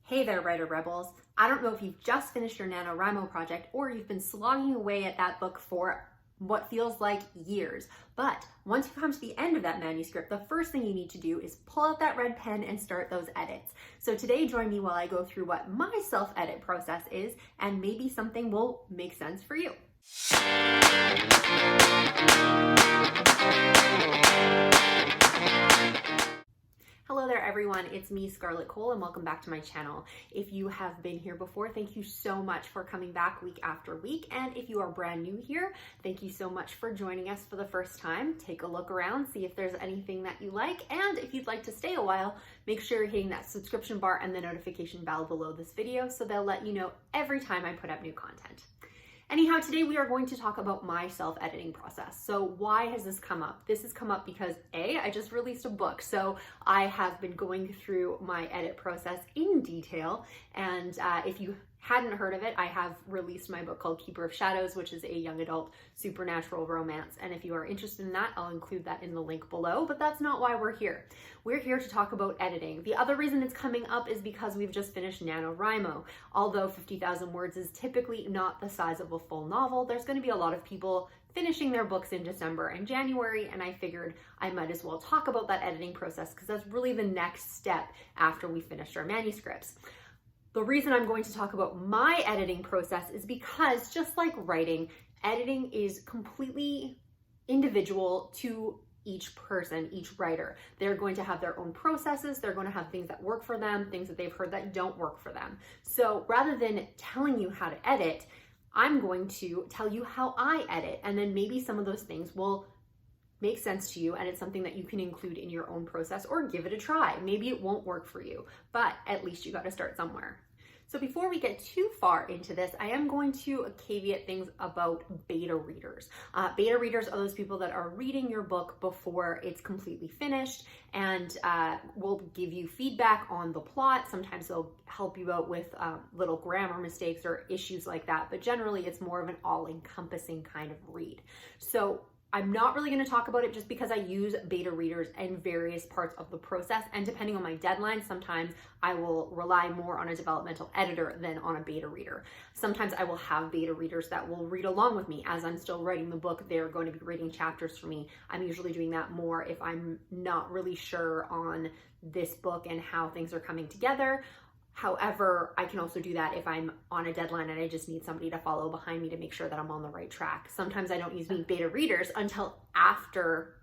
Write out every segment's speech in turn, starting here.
Hey there, writer rebels. I don't know if you've just finished your NaNoWriMo project or you've been slogging away at that book for what feels like years. But once you come to the end of that manuscript, the first thing you need to do is pull out that red pen and start those edits. So today, join me while I go through what my self-edit process is, and maybe something will make sense for you. Hello there everyone, it's me, Scarlett Kol, and welcome back to my channel. If you have been here before, thank you so much for coming back week after week. And if you are brand new here, thank you so much for joining us for the first time. Take a look around, see if there's anything that you like. And if you'd like to stay a while, make sure you're hitting that subscription bar and the notification bell below this video so they'll let you know every time I put up new content. Anyhow, today we are going to talk about my self-editing process. So why has this come up? This has come up because I just released a book. So I have been going through my edit process in detail. And if you hadn't heard of it, I have released my book called Keeper of Shadows, which is a young adult supernatural romance. And if you are interested in that, I'll include that in the link below, but that's not why we're here. We're here to talk about editing. The other reason it's coming up is because we've just finished NaNoWriMo. Although 50,000 words is typically not the size of a full novel, there's going to be a lot of people finishing their books in December and January, and I figured I might as well talk about that editing process because that's really the next step after we finished our manuscripts. The reason I'm going to talk about my editing process is because, just like writing, editing is completely individual to each person, each writer. They're going to have their own processes. They're going to have things that work for them, things that they've heard that don't work for them. So rather than telling you how to edit, I'm going to tell you how I edit, and then maybe some of those things will make sense to you and it's something that you can include in your own process or give it a try. Maybe it won't work for you, but at least you got to start somewhere. So before we get too far into this, I am going to caveat things about beta readers. Beta readers are those people that are reading your book before it's completely finished and will give you feedback on the plot. Sometimes they'll help you out with little grammar mistakes or issues like that, but generally it's more of an all-encompassing kind of read. So I'm not really going to talk about it just because I use beta readers in various parts of the process, and depending on my deadline, sometimes I will rely more on a developmental editor than on a beta reader. Sometimes I will have beta readers that will read along with me as I'm still writing the book. They're going to be reading chapters for me. I'm usually doing that more if I'm not really sure on this book and how things are coming together. However, I can also do that if I'm on a deadline and I just need somebody to follow behind me to make sure that I'm on the right track. Sometimes I don't use beta readers until after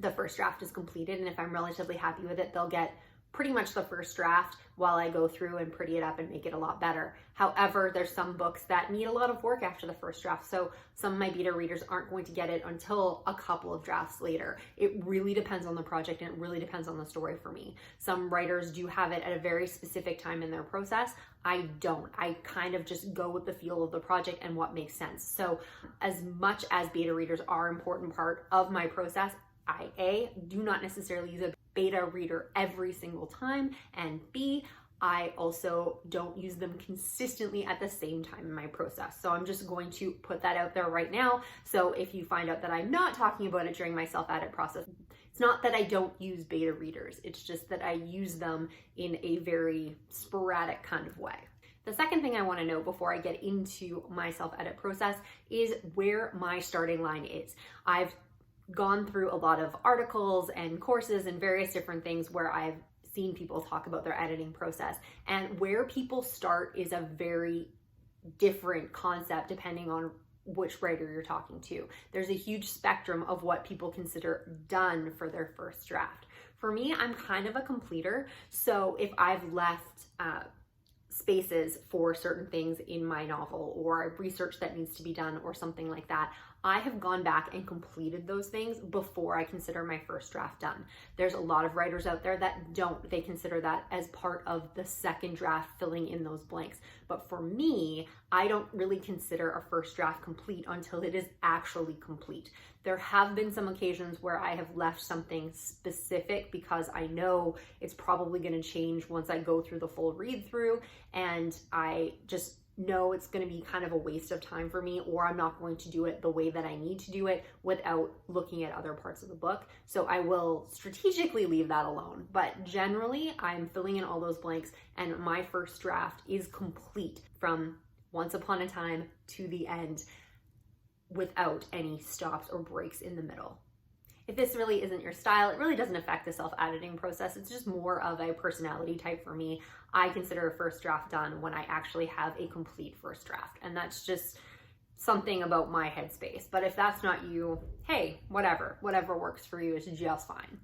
the first draft is completed, and if I'm relatively happy with it, they'll get pretty much the first draft while I go through and pretty it up and make it a lot better. However, there's some books that need a lot of work after the first draft, so some of my beta readers aren't going to get it until a couple of drafts later. It really depends on the project and it really depends on the story for me. Some writers do have it at a very specific time in their process. I don't. I kind of just go with the feel of the project and what makes sense. So as much as beta readers are an important part of my process, I do not necessarily use a beta reader every single time, and B, I also don't use them consistently at the same time in my process. So I'm just going to put that out there right now. So if you find out that I'm not talking about it during my self-edit process, it's not that I don't use beta readers, it's just that I use them in a very sporadic kind of way. The second thing I want to know before I get into my self-edit process is where my starting line is. I've gone through a lot of articles and courses and various different things where I've seen people talk about their editing process, and where people start is a very different concept depending on which writer you're talking to. There's a huge spectrum of what people consider done for their first draft. For me, I'm kind of a completer, so if I've left spaces for certain things in my novel or research that needs to be done or something like that, I have gone back and completed those things before I consider my first draft done. There's a lot of writers out there that don't. They consider that as part of the second draft, filling in those blanks. But for me, I don't really consider a first draft complete until it is actually complete. There have been some occasions where I have left something specific because I know it's probably going to change once I go through the full read through, and I just know it's going to be kind of a waste of time for me, or I'm not going to do it the way that I need to do it without looking at other parts of the book. So I will strategically leave that alone. But generally, I'm filling in all those blanks, and my first draft is complete from once upon a time to the end without any stops or breaks in the middle. If this really isn't your style, it really doesn't affect the self-editing process. It's just more of a personality type for me. I consider a first draft done when I actually have a complete first draft. And that's just something about my headspace. But if that's not you, hey, whatever works for you is just fine.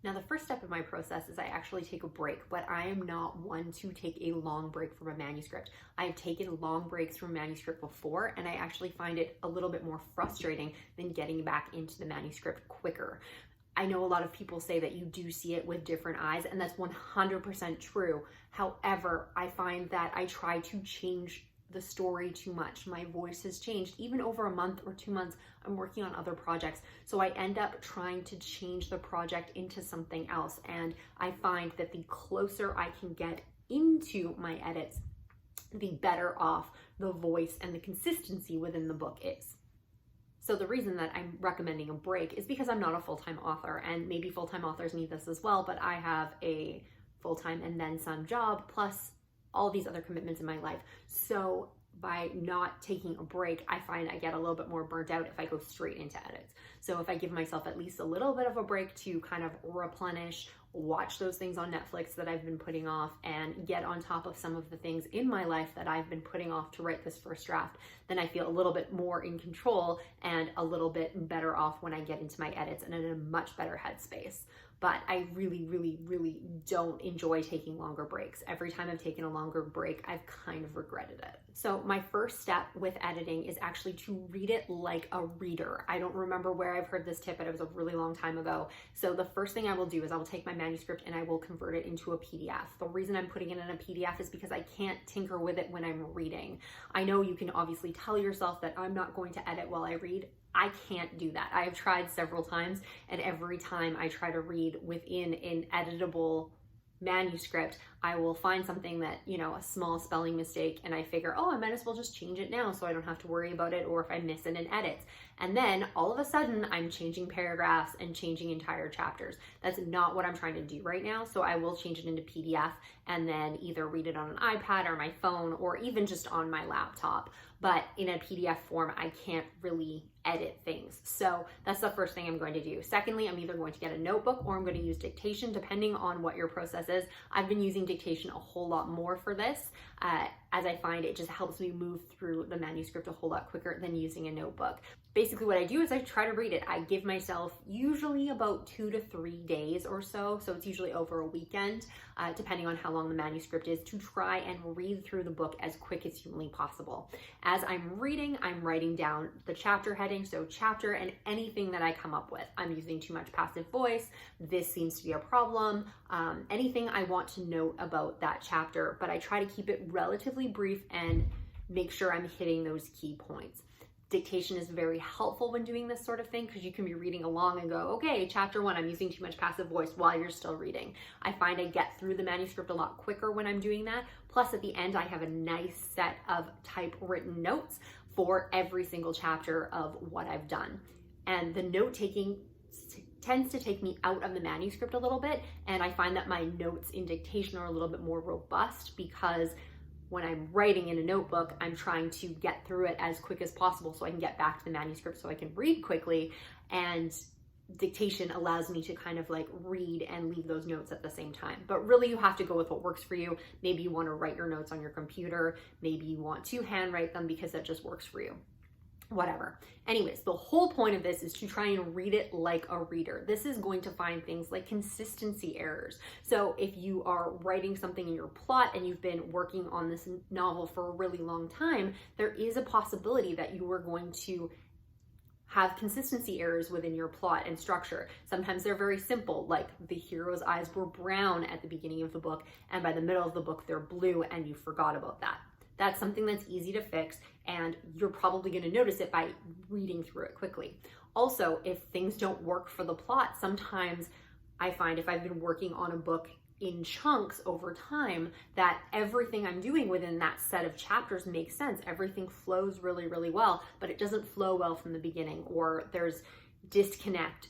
Now, the first step of my process is I actually take a break, but I am not one to take a long break from a manuscript. I've taken long breaks from a manuscript before, and I actually find it a little bit more frustrating than getting back into the manuscript quicker. I know a lot of people say that you do see it with different eyes, and that's 100% true. However, I find that I try to change the story too much. My voice has changed. Even over a month or 2 months, I'm working on other projects. So I end up trying to change the project into something else. And I find that the closer I can get into my edits, the better off the voice and the consistency within the book is. So the reason that I'm recommending a break is because I'm not a full-time author, and maybe full-time authors need this as well, but I have a full-time and then some job, plus all these other commitments in my life. So by not taking a break, I find I get a little bit more burnt out if I go straight into edits. So if I give myself at least a little bit of a break to kind of replenish, watch those things on Netflix that I've been putting off, and get on top of some of the things in my life that I've been putting off to write this first draft, then I feel a little bit more in control and a little bit better off when I get into my edits and in a much better headspace. But I really, really, really don't enjoy taking longer breaks. Every time I've taken a longer break, I've kind of regretted it. So my first step with editing is actually to read it like a reader. I don't remember where I've heard this tip, but it was a really long time ago. So the first thing I will do is I will take my manuscript and I will convert it into a PDF. The reason I'm putting it in a PDF is because I can't tinker with it when I'm reading. I know you can obviously tell yourself that I'm not going to edit while I read. I can't do that. I have tried several times, and every time I try to read within an editable manuscript, I will find something that, a small spelling mistake, and I figure, oh, I might as well just change it now so I don't have to worry about it, or if I miss it in edits. And then all of a sudden I'm changing paragraphs and changing entire chapters. That's not what I'm trying to do right now. So I will change it into PDF and then either read it on an iPad or my phone, or even just on my laptop. But in a PDF form, I can't really edit things. So that's the first thing I'm going to do. Secondly, I'm either going to get a notebook or I'm going to use Dictation, depending on what your process is. I've been using Dictation a whole lot more for this, as I find it just helps me move through the manuscript a whole lot quicker than using a notebook. Basically what I do is I try to read it. I give myself usually about 2 to 3 days or so it's usually over a weekend, depending on how long the manuscript is, to try and read through the book as quick as humanly possible. As I'm reading, I'm writing down the chapter heading, so chapter and anything that I come up with. I'm using too much passive voice, this seems to be a problem, anything I want to note about that chapter, but I try to keep it relatively brief and make sure I'm hitting those key points. Dictation is very helpful when doing this sort of thing, because you can be reading along and go, okay, chapter 1, I'm using too much passive voice, while you're still reading. I find I get through the manuscript a lot quicker when I'm doing that. Plus at the end, I have a nice set of typewritten notes for every single chapter of what I've done. And the note taking tends to take me out of the manuscript a little bit. And I find that my notes in Dictation are a little bit more robust, because when I'm writing in a notebook, I'm trying to get through it as quick as possible so I can get back to the manuscript so I can read quickly. And Dictation allows me to kind of like read and leave those notes at the same time. But really you have to go with what works for you. Maybe you want to write your notes on your computer. Maybe you want to handwrite them because that just works for you. Whatever. Anyways, the whole point of this is to try and read it like a reader. This is going to find things like consistency errors. So if you are writing something in your plot and you've been working on this novel for a really long time, there is a possibility that you are going to have consistency errors within your plot and structure. Sometimes they're very simple, like the hero's eyes were brown at the beginning of the book, and by the middle of the book they're blue, and you forgot about that. That's something that's easy to fix, and you're probably going to notice it by reading through it quickly. Also, if things don't work for the plot, sometimes I find if I've been working on a book in chunks over time, that everything I'm doing within that set of chapters makes sense. Everything flows really, really well, but it doesn't flow well from the beginning, or there's disconnect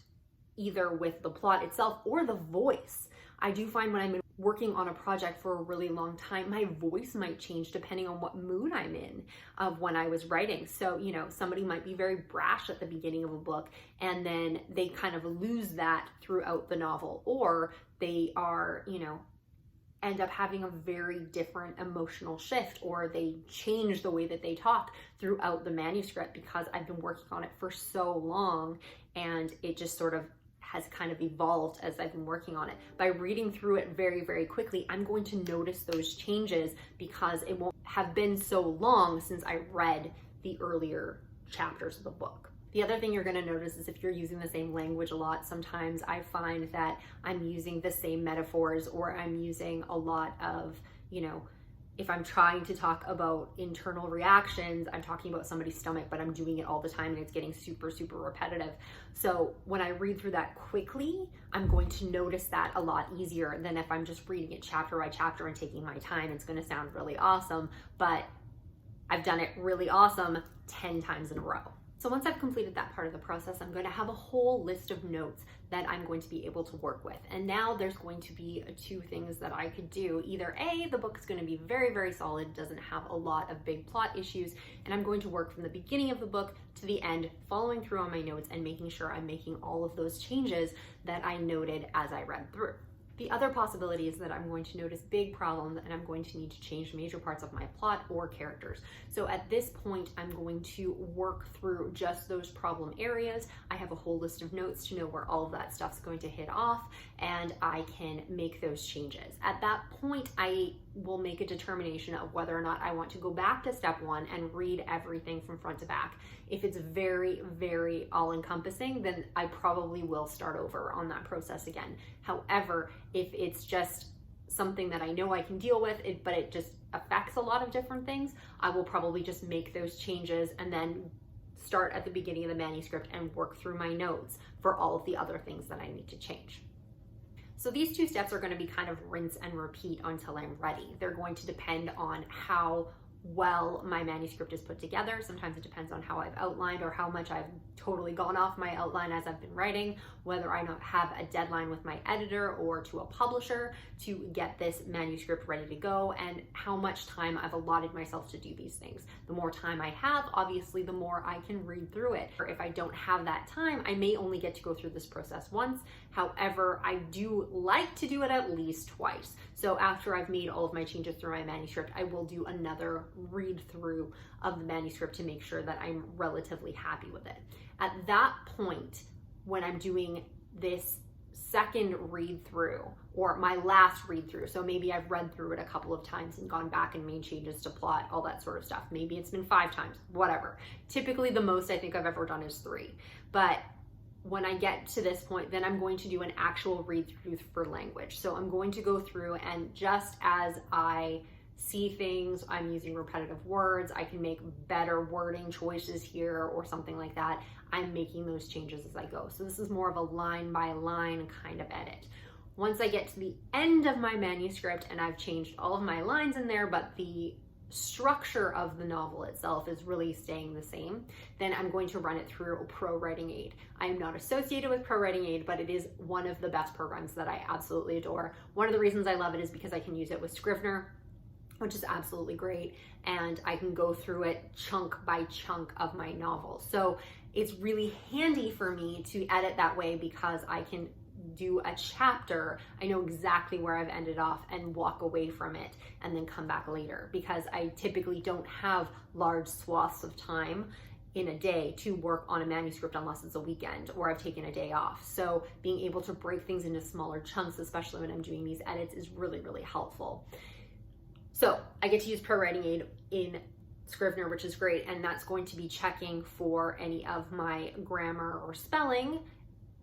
either with the plot itself or the voice. I do find when I'm working on a project for a really long time, my voice might change depending on what mood I'm in of when I was writing. So, you know, somebody might be very brash at the beginning of a book, and then they kind of lose that throughout the novel, or they are, you know, end up having a very different emotional shift, or they change the way that they talk throughout the manuscript because I've been working on it for so long and it just sort of has kind of evolved as I've been working on it. By reading through it very, very quickly, I'm going to notice those changes because it won't have been so long since I read the earlier chapters of the book. The other thing you're going to notice is if you're using the same language a lot, sometimes I find that I'm using the same metaphors, or I'm using a lot of, you know, if I'm trying to talk about internal reactions, I'm talking about somebody's stomach, but I'm doing it all the time and it's getting super, super repetitive. So when I read through that quickly, I'm going to notice that a lot easier than if I'm just reading it chapter by chapter and taking my time. It's going to sound really awesome, but I've done it really awesome 10 times in a row. So once I've completed that part of the process, I'm going to have a whole list of notes that I'm going to be able to work with. And now there's going to be two things that I could do. Either A, the book is going to be very, very solid, doesn't have a lot of big plot issues, and I'm going to work from the beginning of the book to the end, following through on my notes and making sure I'm making all of those changes that I noted as I read through. The other possibility is that I'm going to notice big problems and I'm going to need to change major parts of my plot or characters. So at this point, I'm going to work through just those problem areas. I have a whole list of notes to know where all of that stuff's going to hit off, and I can make those changes. At that point, I will make a determination of whether or not I want to go back to step one and read everything from front to back. If it's very, very all-encompassing, then I probably will start over on that process again. However, if it's just something that I know I can deal with, but it just affects a lot of different things, I will probably just make those changes and then start at the beginning of the manuscript and work through my notes for all of the other things that I need to change. So these two steps are going to be kind of rinse and repeat until I'm ready. They're going to depend on how well my manuscript is put together. Sometimes it depends on how I've outlined or how much I've totally gone off my outline as I've been writing, whether I not have a deadline with my editor or to a publisher to get this manuscript ready to go, and how much time I've allotted myself to do these things. The more time I have, obviously, the more I can read through it. Or if I don't have that time, I may only get to go through this process once. However, I do like to do it at least twice. So after I've made all of my changes through my manuscript, I will do another read through of the manuscript to make sure that I'm relatively happy with it. At that point, when I'm doing this second read through, or my last read through, so maybe I've read through it a couple of times and gone back and made changes to plot, all that sort of stuff. Maybe it's been 5 times, whatever. Typically the most I think I've ever done is 3. But when I get to this point, then I'm going to do an actual read through for language. So I'm going to go through, and just as I see things, I'm using repetitive words, I can make better wording choices here or something like that, I'm making those changes as I go. So this is more of a line by line kind of edit. Once I get to the end of my manuscript and I've changed all of my lines in there, but the structure of the novel itself is really staying the same, then I'm going to run it through ProWritingAid. I am not associated with ProWritingAid, but it is one of the best programs that I absolutely adore. One of the reasons I love it is because I can use it with Scrivener, which is absolutely great, and I can go through it chunk by chunk of my novel. So it's really handy for me to edit that way because I can do a chapter, I know exactly where I've ended off and walk away from it and then come back later, because I typically don't have large swaths of time in a day to work on a manuscript unless it's a weekend or I've taken a day off. So being able to break things into smaller chunks, especially when I'm doing these edits, is really, really helpful. So I get to use ProWritingAid in Scrivener, which is great, and that's going to be checking for any of my grammar or spelling,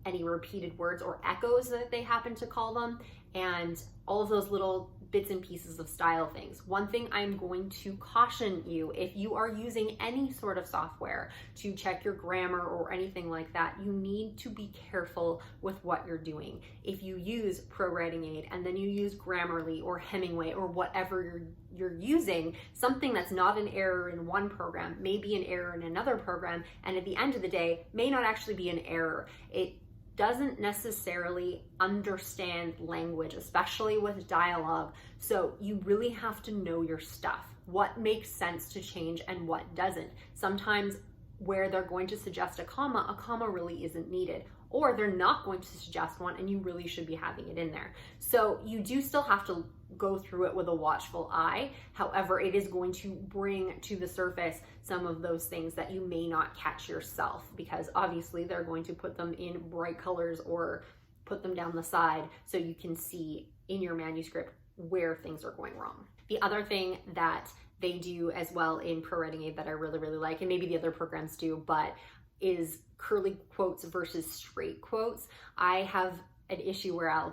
any repeated words or echoes that they happen to call them, and all of those little bits and pieces of style things. One thing I'm going to caution you, if you are using any sort of software to check your grammar or anything like that, you need to be careful with what you're doing. If you use ProWritingAid and then you use Grammarly or Hemingway or whatever you're using, something that's not an error in one program may be an error in another program, and at the end of the day may not actually be an error. It doesn't necessarily understand language, especially with dialogue. So you really have to know your stuff. What makes sense to change and what doesn't. Sometimes where they're going to suggest a comma really isn't needed. Or they're not going to suggest one and you really should be having it in there. So you do still have to go through it with a watchful eye. However, it is going to bring to the surface some of those things that you may not catch yourself, because obviously they're going to put them in bright colors or put them down the side so you can see in your manuscript where things are going wrong. The other thing that they do as well in ProWritingAid that I really, really like, and maybe the other programs do, but is curly quotes versus straight quotes. I have an issue where I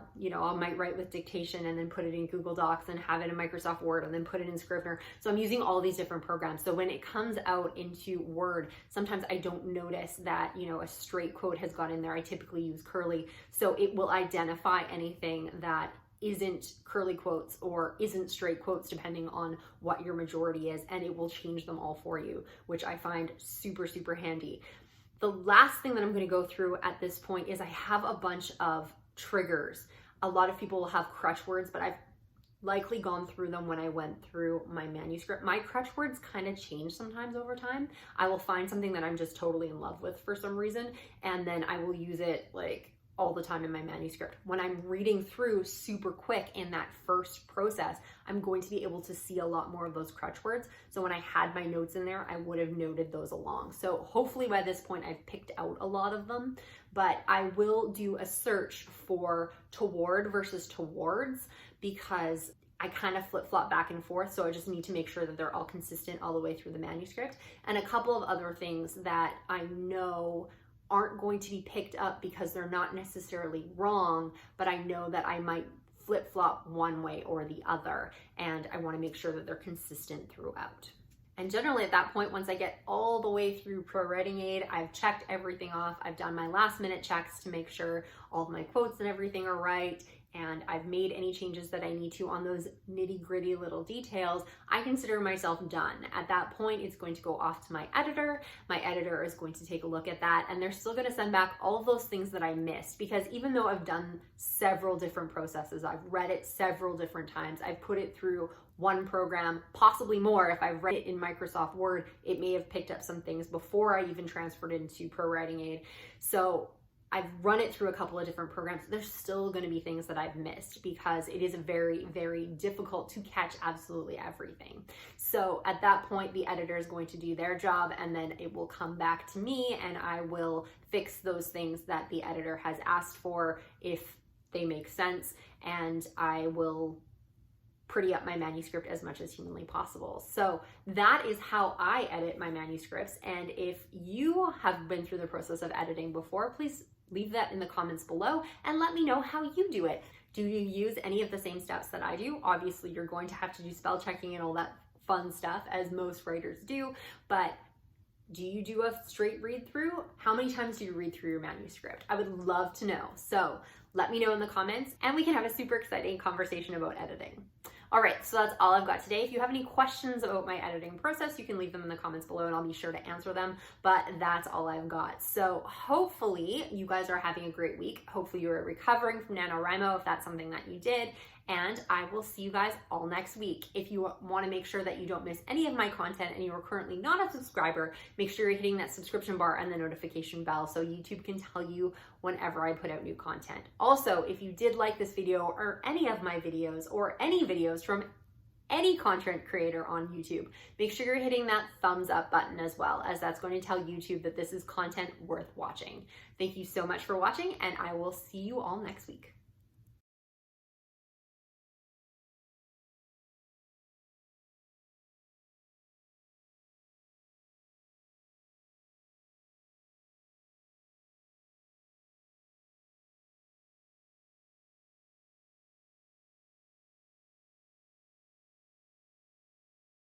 might write with Dictation and then put it in Google Docs and have it in Microsoft Word and then put it in Scrivener. So I'm using all these different programs. So when it comes out into Word, sometimes I don't notice that, a straight quote has got in there. I typically use curly. So it will identify anything that isn't curly quotes or isn't straight quotes, depending on what your majority is, and it will change them all for you, which I find super, super handy. The last thing that I'm going to go through at this point is I have a bunch of triggers. A lot of people will have crutch words, but I've likely gone through them when I went through my manuscript. My crutch words kind of change sometimes over time. I will find something that I'm just totally in love with for some reason, and then I will use it like all the time in my manuscript. When I'm reading through super quick in that first process, I'm going to be able to see a lot more of those crutch words. So when I had my notes in there, I would have noted those along. So hopefully by this point, I've picked out a lot of them, but I will do a search for toward versus towards, because I kind of flip-flop back and forth. So I just need to make sure that they're all consistent all the way through the manuscript. And a couple of other things that I know aren't going to be picked up because they're not necessarily wrong, but I know that I might flip-flop one way or the other, and I want to make sure that they're consistent throughout. And generally at that point, once I get all the way through ProWritingAid, I've checked everything off. I've done my last minute checks to make sure all of my quotes and everything are right, and I've made any changes that I need to on those nitty-gritty little details. I consider myself done. At that point, it's going to go off to my editor. My editor is going to take a look at that, and they're still going to send back all of those things that I missed, because even though I've done several different processes, I've read it several different times, I've put it through one program, possibly more. If I've read it in Microsoft Word, it may have picked up some things before I even transferred into ProWritingAid. So I've run it through a couple of different programs. There's still going to be things that I've missed, because it is very, very difficult to catch absolutely everything. So at that point, the editor is going to do their job, and then it will come back to me, and I will fix those things that the editor has asked for if they make sense, and I will pretty up my manuscript as much as humanly possible. So that is how I edit my manuscripts. And if you have been through the process of editing before, please leave that in the comments below and let me know how you do it. Do you use any of the same steps that I do? Obviously, you're going to have to do spell checking and all that fun stuff, as most writers do, but do you do a straight read through? How many times do you read through your manuscript? I would love to know. So let me know in the comments, and we can have a super exciting conversation about editing. All right, so that's all I've got today. If you have any questions about my editing process, you can leave them in the comments below and I'll be sure to answer them, but that's all I've got. So hopefully you guys are having a great week. Hopefully you're recovering from NaNoWriMo if that's something that you did, and I will see you guys all next week. If you want to make sure that you don't miss any of my content and you are currently not a subscriber, make sure you're hitting that subscription bar and the notification bell so YouTube can tell you whenever I put out new content. Also, if you did like this video or any of my videos or any videos from any content creator on YouTube, make sure you're hitting that thumbs up button as well, as that's going to tell YouTube that this is content worth watching. Thank you so much for watching, and I will see you all next week.